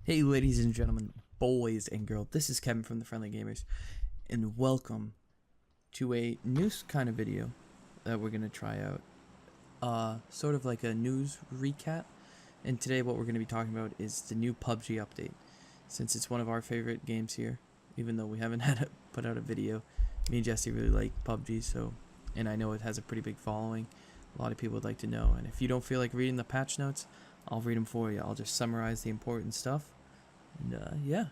Hey ladies and gentlemen, boys and girls, this is Kevin from the Friendly Gamers, and welcome to a news kind of video that we're going to try out. Sort of like a news recap, and today what we're going to be talking about is the new PUBG update. Since it's one of our favorite games here, even though we haven't had to put out a video, me and Jesse really like PUBG, and I know it has a pretty big following. A lot of people would like to know, and if you don't feel like reading the patch notes, I'll read them for you. I'll just summarize the important stuff. And yeah,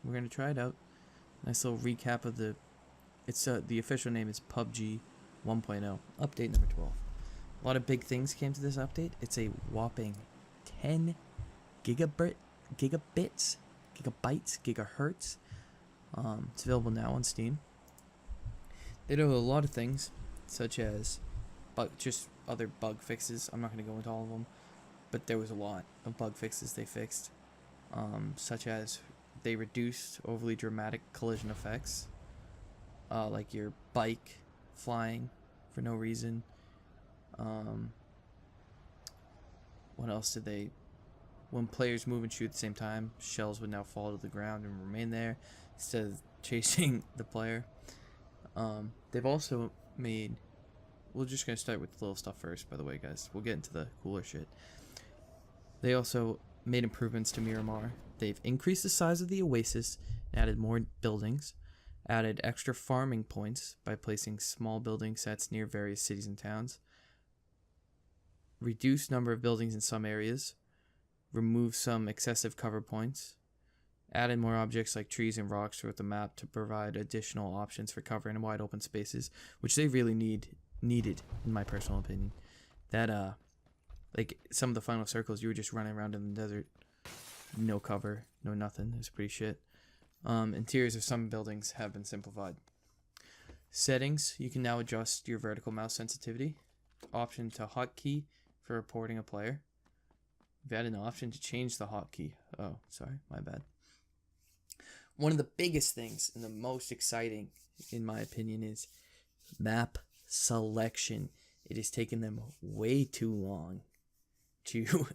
we're gonna try it out. Nice little recap of the official name is PUBG 1.0 update number 12. A lot of big things came to this update. It's a whopping 10 gigabytes, gigahertz. It's available now on Steam. They do a lot of things, such as just other bug fixes. I'm not gonna go into all of them, but there was a lot of bug fixes they fixed. Such as they reduced overly dramatic collision effects, like your bike flying for no reason. What else did they? When players move and shoot at the same time, shells would now fall to the ground and remain there instead of chasing the player. They've also made. We're just gonna start with the little stuff first, by the way, guys. We'll get into the cooler shit. They also made improvements to Miramar. They've increased the size of the oasis, added more buildings, added extra farming points by placing small building sets near various cities and towns, reduced number of buildings in some areas, removed some excessive cover points, added more objects like trees and rocks throughout the map to provide additional options for cover in wide open spaces, which they really needed, in my personal opinion. That like some of the final circles, you were just running around in the desert, no cover, no nothing. It was pretty shit. Interiors of some buildings have been simplified. Settings, you can now adjust your vertical mouse sensitivity. Option to hotkey for reporting a player. We've added an option to change the hotkey. Oh, sorry, my bad. One of the biggest things and the most exciting, in my opinion, is map selection. It has taken them way too long to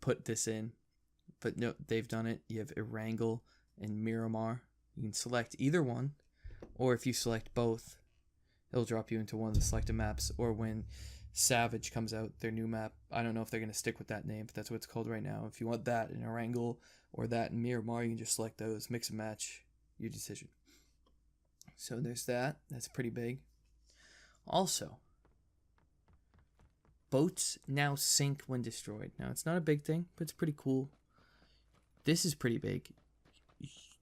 put this in, but no, they've done it. You have Erangel and Miramar. You can select either one, or if you select both, it'll drop you into one of the selected maps. Or when Savage comes out, their new map, I don't know if they're going to stick with that name, but that's what it's called right now. If you want that in Erangel or that in Miramar, you can just select those, mix and match, your decision. So there's that. That's pretty big. Also, boats now sink when destroyed. Now, it's not a big thing, but it's pretty cool. This is pretty big.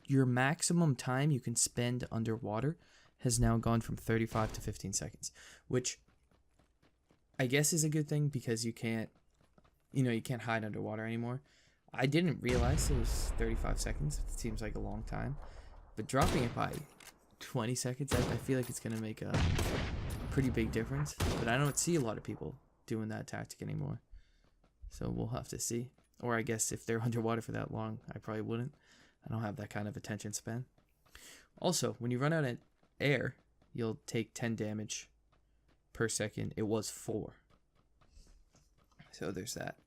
Your maximum time you can spend underwater has now gone from 35 to 15 seconds, which I guess is a good thing because you can't hide underwater anymore. I didn't realize it was 35 seconds. It seems like a long time. But dropping it by 20 seconds, I feel like it's going to make a pretty big difference. But I don't see a lot of people doing that tactic anymore, so we'll have to see. Or I guess if they're underwater for that long, I probably wouldn't. I don't have that kind of attention span. Also, when you run out of air, you'll take 10 damage per second. It was 4, so there's that.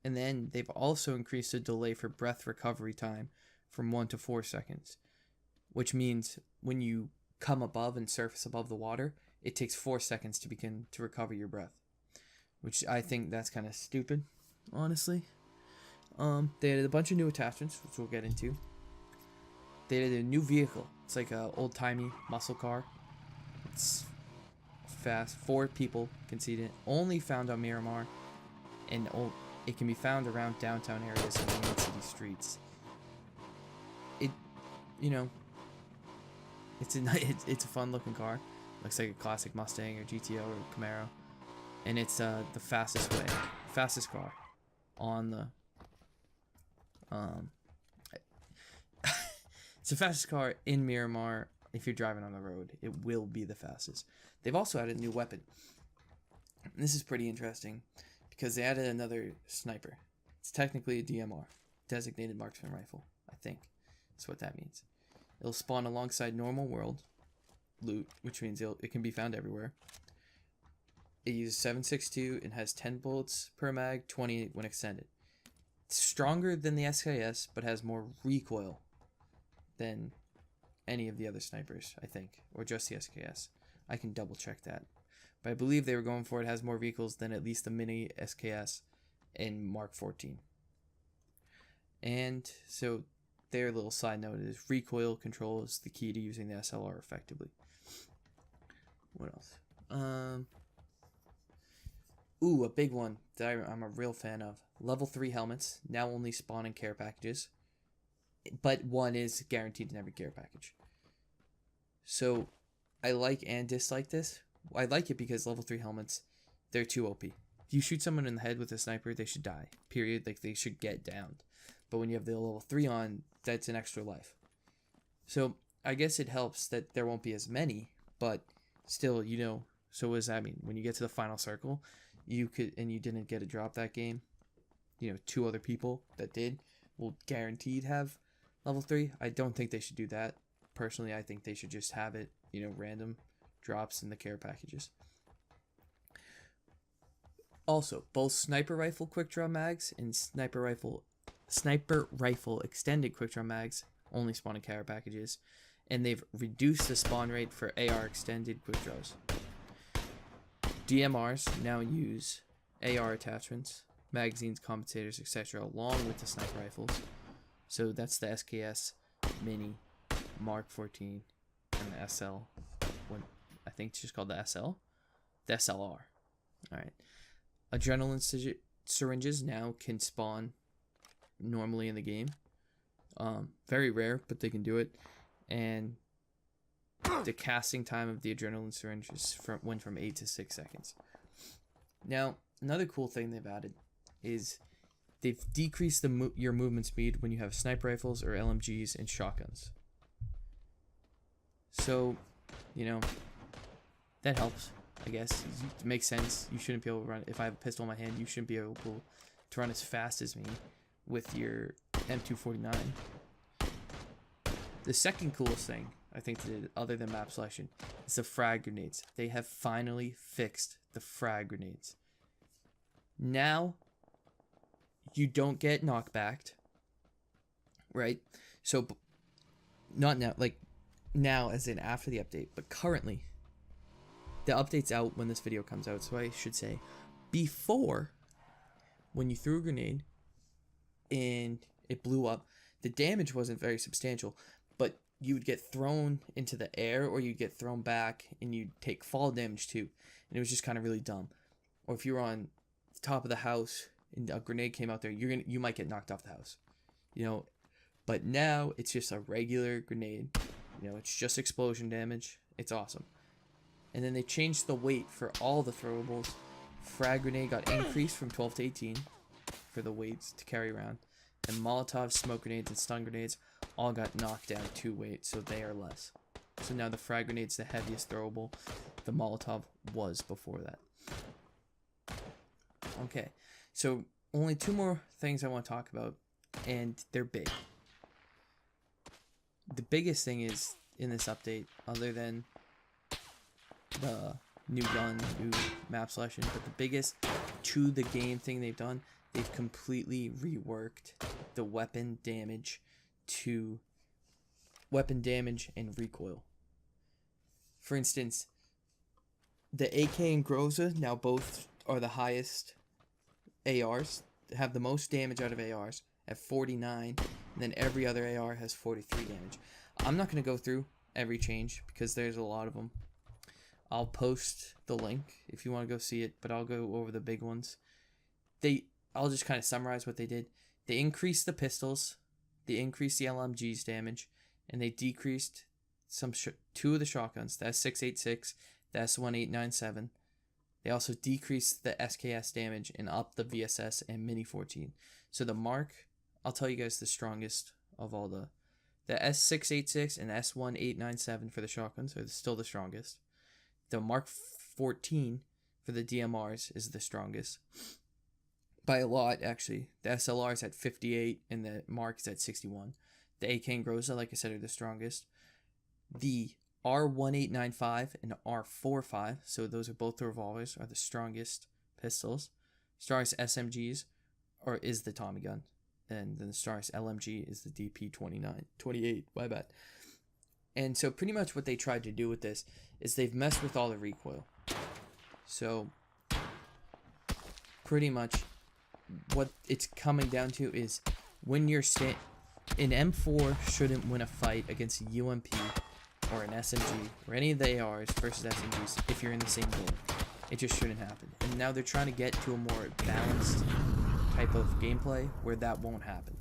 And then they've also increased the delay for breath recovery time from 1 to 4 seconds, which means when you come above and surface above the water, it takes 4 seconds to begin to recover your breath, which I think that's kind of stupid, honestly. They added a bunch of new attachments, which we'll get into. They added a new vehicle. It's like a old-timey muscle car. It's fast. 4 people can see it. Only found on Miramar, and it can be found around downtown areas and main city streets. It's a fun-looking car. Looks like a classic Mustang or GTO or Camaro, and it's the fastest car on the it's the fastest car in Miramar. If you're driving on the road, it will be the fastest. They've also added a new weapon. And this is pretty interesting because they added another sniper. It's technically a DMR, designated marksman rifle. I think that's what that means. It'll spawn alongside normal world loot, which means it can be found everywhere. It uses 7.62 and has 10 bullets per mag, 20 when extended. stronger than the SKS, but has more recoil than any of the other snipers, I think, or just the SKS. I can double check that, but I believe they were going for it has more recoils than at least the mini SKS in Mark 14. And so their little side note is recoil control is the key to using the SLR effectively. What else? A big one that I'm a real fan of. Level 3 helmets now only spawn in care packages, but one is guaranteed in every care package. So I like and dislike this. I like it because level 3 helmets, they're too OP. If you shoot someone in the head with a sniper, they should die. Period. Like, they should get downed. But when you have the level 3 on, that's an extra life. So I guess it helps that there won't be as many, but still, you know, so what does that mean? When you get to the final circle, you didn't get a drop that game, you know, 2 other people that did will guaranteed have level 3. I don't think they should do that. Personally, I think they should just have it, you know, random drops in the care packages. Also, both sniper rifle quick draw mags and sniper rifle extended quick draw mags only spawn in care packages, and they've reduced the spawn rate for AR extended quick draws. DMRs now use AR attachments, magazines, compensators, etc. along with the sniper rifles. So that's the SKS, Mini, Mark 14, and the SL. I think it's just called the SL? The SLR. Alright. Adrenaline syringes now can spawn normally in the game. Very rare, but they can do it. And the casting time of the adrenaline syringes went from 8 to 6 seconds. Now, another cool thing they've added is they've decreased your movement speed when you have sniper rifles or LMGs and shotguns. So, you know, that helps, I guess. It makes sense. You shouldn't be able to run. If I have a pistol in my hand, you shouldn't be able to run as fast as me with your M249. The second coolest thing I think they did, other than map selection, is the frag grenades. They have finally fixed the frag grenades. Now, you don't get knockbacked, right? So, not now, like now as in after the update, but currently, the update's out when this video comes out, so I should say, before, when you threw a grenade and it blew up, the damage wasn't very substantial, but you would get thrown into the air or you'd get thrown back and you'd take fall damage too, and it was just kind of really dumb. Or if you were on the top of the house and a grenade came out there, you might get knocked off the house, you know. But now it's just a regular grenade, you know, it's just explosion damage. It's awesome. And then they changed the weight for all the throwables. Frag grenade got increased from 12 to 18 for the weights to carry around, and Molotov, smoke grenades, and stun grenades all got knocked down 2 weight, so they are less. So now the frag grenade's the heaviest throwable. The Molotov was before that. Okay, so only 2 more things I want to talk about, and they're big. The biggest thing is in this update, other than the new gun, new map selection, but the biggest to the game thing they've done, they've completely reworked the weapon damage to weapon damage and recoil. For instance, the AK and Groza now both are the highest ARs, have the most damage out of ARs at 49, and then every other AR has 43 damage. I'm not going to go through every change because there's a lot of them. I'll post the link if you want to go see it, but I'll go over the big ones. I'll just kind of summarize what they did. They increased the pistols, they increased the LMG's damage, and they decreased 2 of the shotguns, the S686, the S1897. They also decreased the SKS damage and upped the VSS and Mini 14. So the Mark, I'll tell you guys the strongest of all the S686 and S1897 for the shotguns are still the strongest. The Mark 14 for the DMRs is the strongest. By a lot, actually. The SLR is at 58 and the Mark is at 61. The AK and Groza, like I said, are the strongest. The R1895 and R45, so those are both the revolvers, are the strongest pistols. Strongest SMGs is the Tommy gun. and then the Stars LMG is the DP28, my bad. And so pretty much what they tried to do with this is they've messed with all the recoil. So pretty much what it's coming down to is when you're an M4 shouldn't win a fight against a UMP or an SMG or any of the ARs versus SMGs if you're in the same game. It just shouldn't happen. And now they're trying to get to a more balanced type of gameplay where that won't happen.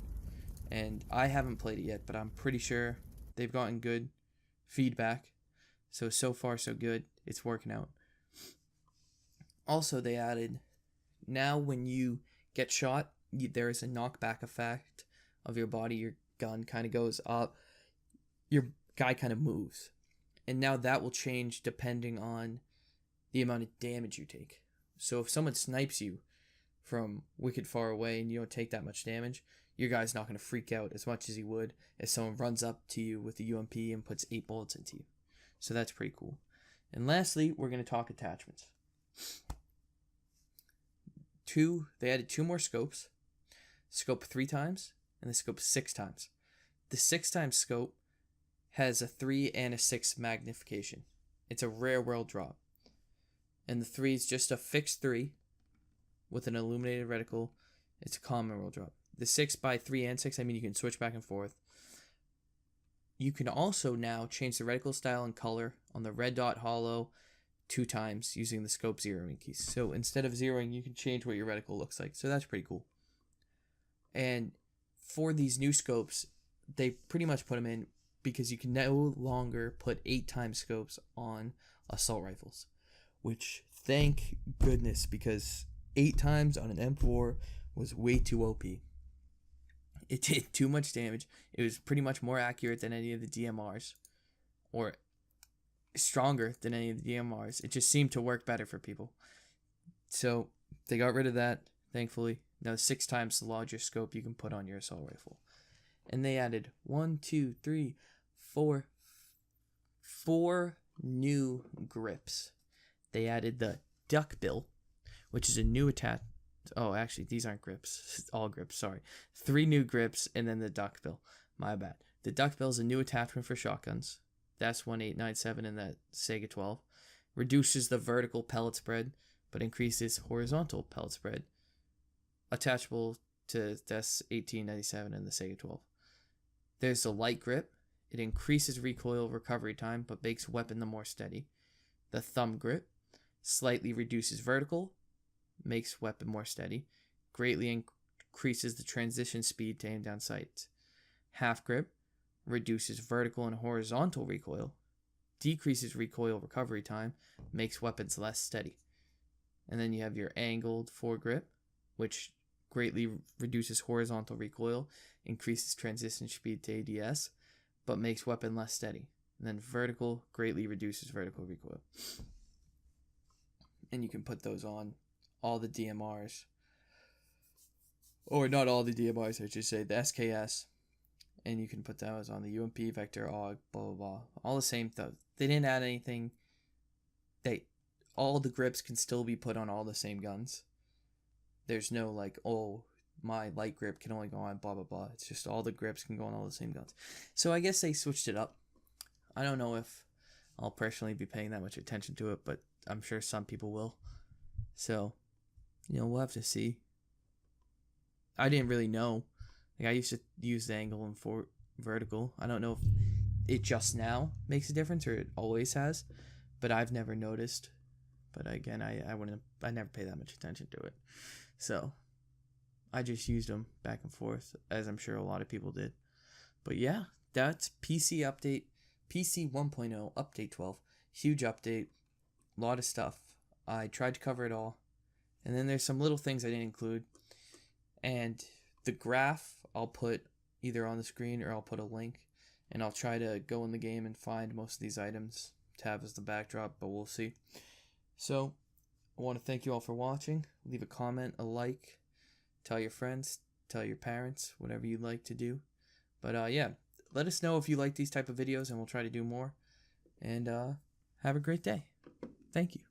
And I haven't played it yet, but I'm pretty sure they've gotten good feedback. So far so good. It's working out. Also, they added, now when you get shot, there is a knockback effect of your body. Your gun kind of goes up. Your guy kind of moves. And now that will change depending on the amount of damage you take. So if someone snipes you from wicked far away and you don't take that much damage, your guy's not going to freak out as much as he would if someone runs up to you with a UMP and puts 8 bullets into you. So that's pretty cool. And lastly, we're going to talk attachments. They added 2 more scopes. Scope 3 times and the scope 6 times. The 6 times scope has a 3 and a 6 magnification. It's a rare world drop. And the 3 is just a fixed 3 with an illuminated reticle. It's a common world drop. The 6 by 3 and 6, I mean, you can switch back and forth. You can also now change the reticle style and color on the red dot hollow 2 times using the scope zeroing keys. So instead of zeroing, you can change what your reticle looks like. So that's pretty cool. And for these new scopes, they pretty much put them in because you can no longer put 8 times scopes on assault rifles. Which, thank goodness, because 8 times on an M4 was way too OP. It did too much damage. It was pretty much more accurate than any of the DMRs. Or stronger than any of the DMRs. It just seemed to work better for people. So they got rid of that, thankfully. Now 6 times the largest scope you can put on your assault rifle. And they added 4 new grips. They added the duckbill, which is a new attach. Oh, actually, these aren't grips. All grips, sorry. 3 new grips and then the duckbill. My bad. The duckbill is a new attachment for shotguns. That's 1897 and that Sega 12. Reduces the vertical pellet spread, but increases horizontal pellet spread. Attachable to that's 1897 and the Sega 12. There's the light grip. It increases recoil recovery time, but makes weapon the more steady. The thumb grip slightly reduces vertical, makes weapon more steady, greatly increases the transition speed to aim down sights. Half grip reduces vertical and horizontal recoil, decreases recoil recovery time, makes weapons less steady. And then you have your angled foregrip, which greatly reduces horizontal recoil, increases transition speed to ADS, but makes weapon less steady. And then vertical greatly reduces vertical recoil. And you can put those on all the DMRs. Or not all the DMRs, I should say, the SKS. And you can put those on the UMP, Vector, AUG, blah, blah, blah. All the same stuff. They didn't add anything. All the grips can still be put on all the same guns. There's no like, oh, my light grip can only go on blah, blah, blah. It's just all the grips can go on all the same guns. So I guess they switched it up. I don't know if I'll personally be paying that much attention to it, but I'm sure some people will. So, we'll have to see. I didn't really know. Like, I used to use the angle and vertical. I don't know if it just now makes a difference or it always has, but I've never noticed. But again, I never pay that much attention to it. So, I just used them back and forth, as I'm sure a lot of people did. But yeah, that's PC update. PC 1.0, update 12. Huge update. A lot of stuff. I tried to cover it all. And then there's some little things I didn't include. And the graph, I'll put either on the screen or I'll put a link. And I'll try to go in the game and find most of these items to have as the backdrop, but we'll see. So, I want to thank you all for watching. Leave a comment, a like. Tell your friends, tell your parents, whatever you'd like to do. But yeah, let us know if you like these type of videos and we'll try to do more. And have a great day. Thank you.